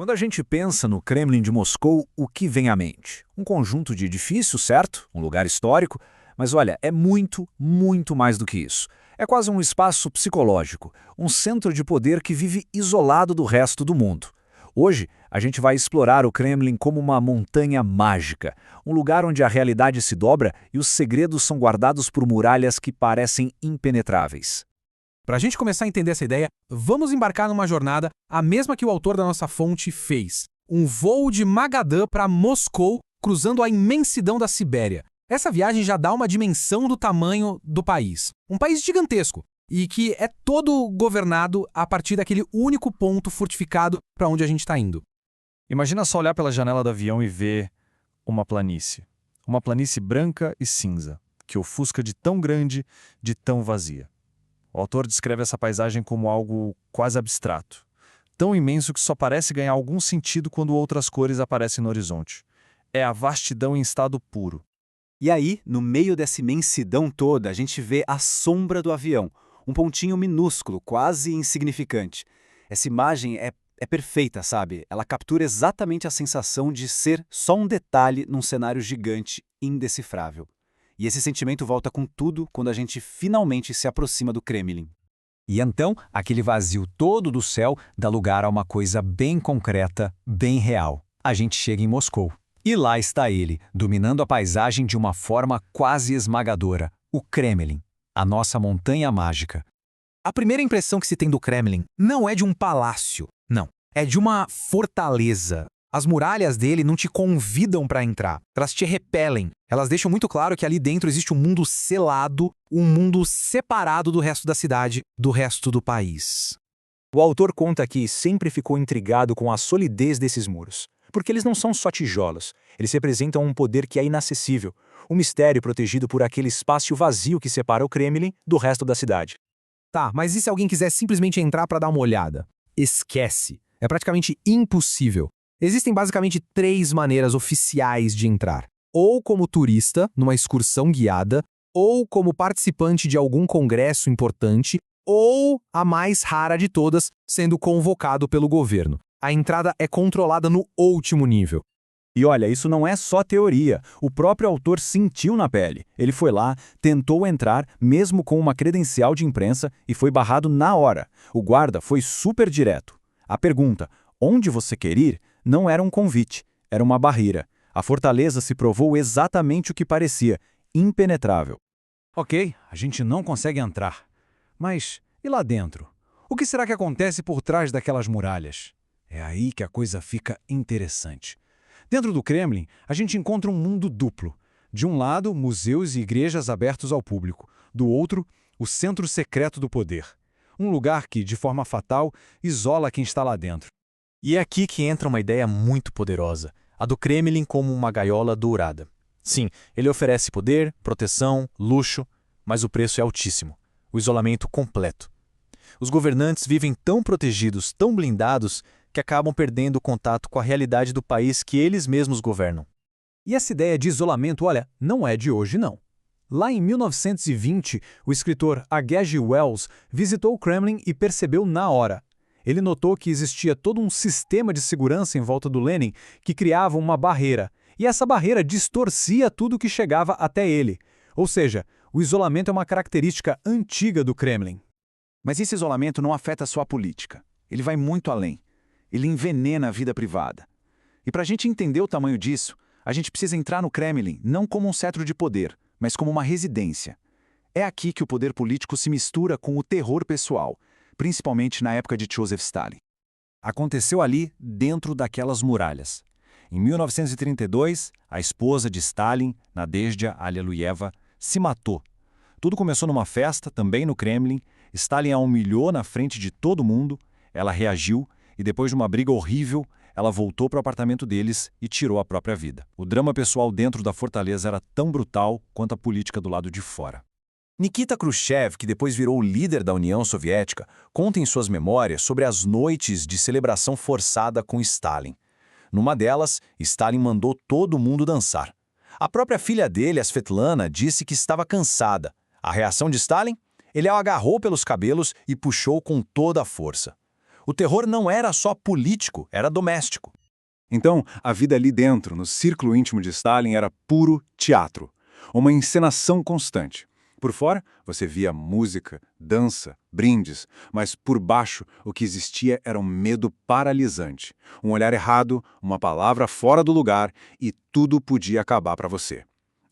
Quando a gente pensa no Kremlin de Moscou, o que vem à mente? Um conjunto de edifícios, certo? Um lugar histórico. Mas olha, é muito, muito mais do que isso. É quase um espaço psicológico, um centro de poder que vive isolado do resto do mundo. Hoje, a gente vai explorar o Kremlin como uma montanha mágica, um lugar onde a realidade se dobra e os segredos são guardados por muralhas que parecem impenetráveis. Para a gente começar a entender essa ideia, vamos embarcar numa jornada, a mesma que o autor da nossa fonte fez. Um voo de Magadã para Moscou, cruzando a imensidão da Sibéria. Essa viagem já dá uma dimensão do tamanho do país. Um país gigantesco, e que é todo governado a partir daquele único ponto fortificado para onde a gente está indo. Imagina só olhar pela janela do avião e ver uma planície. Uma planície branca e cinza, que ofusca de tão grande, de tão vazia. O autor descreve essa paisagem como algo quase abstrato, tão imenso que só parece ganhar algum sentido quando outras cores aparecem no horizonte. É a vastidão em estado puro. E aí, no meio dessa imensidão toda, a gente vê a sombra do avião, um pontinho minúsculo, quase insignificante. Essa imagem é perfeita, sabe? Ela captura exatamente a sensação de ser só um detalhe num cenário gigante, indecifrável. E esse sentimento volta com tudo quando a gente finalmente se aproxima do Kremlin. E então, aquele vazio todo do céu dá lugar a uma coisa bem concreta, bem real. A gente chega em Moscou. E lá está ele, dominando a paisagem de uma forma quase esmagadora, o Kremlin, a nossa montanha mágica. A primeira impressão que se tem do Kremlin não é de um palácio, não. É de uma fortaleza. As muralhas dele não te convidam para entrar, elas te repelem. Elas deixam muito claro que ali dentro existe um mundo selado, um mundo separado do resto da cidade, do resto do país. O autor conta que sempre ficou intrigado com a solidez desses muros, porque eles não são só tijolos, eles representam um poder que é inacessível, um mistério protegido por aquele espaço vazio que separa o Kremlin do resto da cidade. Tá, mas e se alguém quiser simplesmente entrar para dar uma olhada? Esquece. É praticamente impossível. Existem basicamente 3 maneiras oficiais de entrar. Ou como turista, numa excursão guiada, ou como participante de algum congresso importante, ou, a mais rara de todas, sendo convocado pelo governo. A entrada é controlada no último nível. E olha, isso não é só teoria. O próprio autor sentiu na pele. Ele foi lá, tentou entrar, mesmo com uma credencial de imprensa, e foi barrado na hora. O guarda foi super direto. A pergunta, onde você quer ir, não era um convite, era uma barreira. A fortaleza se provou exatamente o que parecia, impenetrável. Ok, a gente não consegue entrar. Mas e lá dentro? O que será que acontece por trás daquelas muralhas? É aí que a coisa fica interessante. Dentro do Kremlin, a gente encontra um mundo duplo. De um lado, museus e igrejas abertos ao público. Do outro, o centro secreto do poder. Um lugar que, de forma fatal, isola quem está lá dentro. E é aqui que entra uma ideia muito poderosa, a do Kremlin como uma gaiola dourada. Sim, ele oferece poder, proteção, luxo, mas o preço é altíssimo, o isolamento completo. Os governantes vivem tão protegidos, tão blindados, que acabam perdendo o contato com a realidade do país que eles mesmos governam. E essa ideia de isolamento, olha, não é de hoje não. Lá em 1920, o escritor H.G. Wells visitou o Kremlin e percebeu na hora. Ele notou que existia todo um sistema de segurança em volta do Lenin que criava uma barreira, e essa barreira distorcia tudo que chegava até ele. Ou seja, o isolamento é uma característica antiga do Kremlin. Mas esse isolamento não afeta só a política. Ele vai muito além. Ele envenena a vida privada. E para a gente entender o tamanho disso, a gente precisa entrar no Kremlin não como um cetro de poder, mas como uma residência. É aqui que o poder político se mistura com o terror pessoal, principalmente na época de Joseph Stalin. Aconteceu ali, dentro daquelas muralhas. Em 1932, a esposa de Stalin, Nadezhda Alelueva, se matou. Tudo começou numa festa, também no Kremlin. Stalin a humilhou na frente de todo mundo, ela reagiu e depois de uma briga horrível, ela voltou para o apartamento deles e tirou a própria vida. O drama pessoal dentro da fortaleza era tão brutal quanto a política do lado de fora. Nikita Khrushchev, que depois virou o líder da União Soviética, conta em suas memórias sobre as noites de celebração forçada com Stalin. Numa delas, Stalin mandou todo mundo dançar. A própria filha dele, a Svetlana, disse que estava cansada. A reação de Stalin? Ele a agarrou pelos cabelos e puxou com toda a força. O terror não era só político, era doméstico. Então, a vida ali dentro, no círculo íntimo de Stalin, era puro teatro. Uma encenação constante. Por fora, você via música, dança, brindes, mas por baixo, o que existia era um medo paralisante. Um olhar errado, uma palavra fora do lugar e tudo podia acabar para você.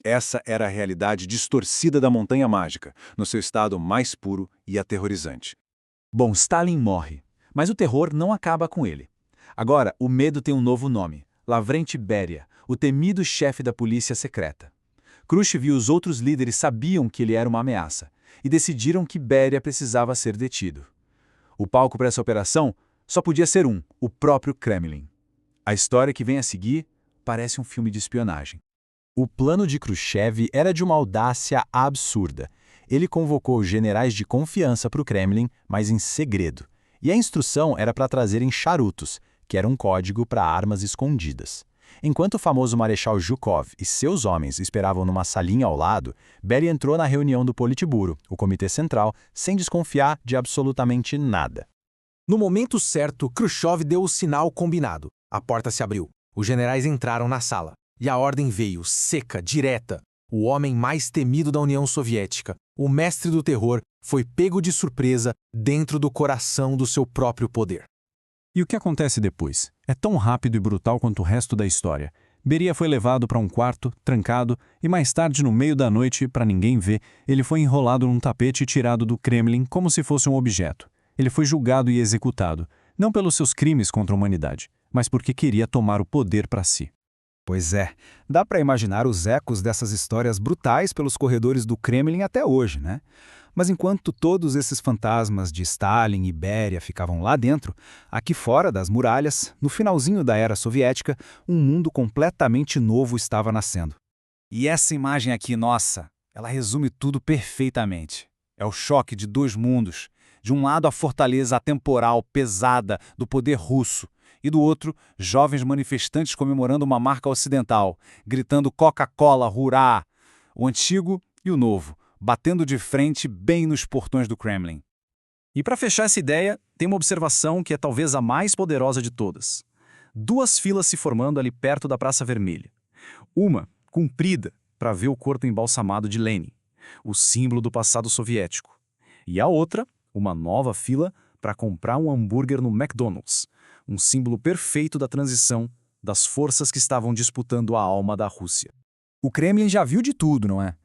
Essa era a realidade distorcida da Montanha Mágica, no seu estado mais puro e aterrorizante. Bom, Stalin morre, mas o terror não acaba com ele. Agora, o medo tem um novo nome: Lavrenti Beria, o temido chefe da polícia secreta. Khrushchev e os outros líderes sabiam que ele era uma ameaça e decidiram que Beria precisava ser detido. O palco para essa operação só podia ser o próprio Kremlin. A história que vem a seguir parece um filme de espionagem. O plano de Khrushchev era de uma audácia absurda. Ele convocou generais de confiança para o Kremlin, mas em segredo. E a instrução era para trazerem charutos, que era um código para armas escondidas. Enquanto o famoso Marechal Zhukov e seus homens esperavam numa salinha ao lado, Beria entrou na reunião do Politburo, o Comitê Central, sem desconfiar de absolutamente nada. No momento certo, Khrushchev deu o sinal combinado. A porta se abriu. Os generais entraram na sala. E a ordem veio, seca, direta. O homem mais temido da União Soviética, o mestre do terror, foi pego de surpresa dentro do coração do seu próprio poder. E o que acontece depois? É tão rápido e brutal quanto o resto da história. Beria foi levado para um quarto, trancado, e mais tarde, no meio da noite, para ninguém ver, ele foi enrolado num tapete e tirado do Kremlin como se fosse um objeto. Ele foi julgado e executado, não pelos seus crimes contra a humanidade, mas porque queria tomar o poder para si. Pois é, dá para imaginar os ecos dessas histórias brutais pelos corredores do Kremlin até hoje, né? Mas enquanto todos esses fantasmas de Stalin e Beria ficavam lá dentro, aqui fora das muralhas, no finalzinho da era soviética, um mundo completamente novo estava nascendo. E essa imagem aqui, nossa, ela resume tudo perfeitamente. É o choque de dois mundos. De um lado, a fortaleza atemporal, pesada, do poder russo. E do outro, jovens manifestantes comemorando uma marca ocidental, gritando Coca-Cola, hurrá! O antigo e o novo, batendo de frente bem nos portões do Kremlin. E para fechar essa ideia, tem uma observação que é talvez a mais poderosa de todas. Duas filas se formando ali perto da Praça Vermelha. Uma, comprida, para ver o corpo embalsamado de Lenin, o símbolo do passado soviético. E a outra, uma nova fila, para comprar um hambúrguer no McDonald's, um símbolo perfeito da transição das forças que estavam disputando a alma da Rússia. O Kremlin já viu de tudo, não é?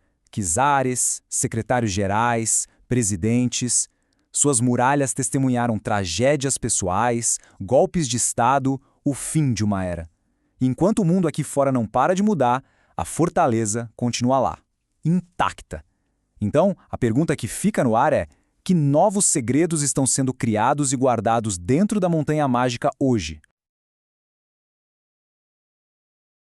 Czares, secretários-gerais, presidentes. Suas muralhas testemunharam tragédias pessoais, golpes de Estado, o fim de uma era. E enquanto o mundo aqui fora não para de mudar, a fortaleza continua lá, intacta. Então, a pergunta que fica no ar é: que novos segredos estão sendo criados e guardados dentro da Montanha Mágica hoje?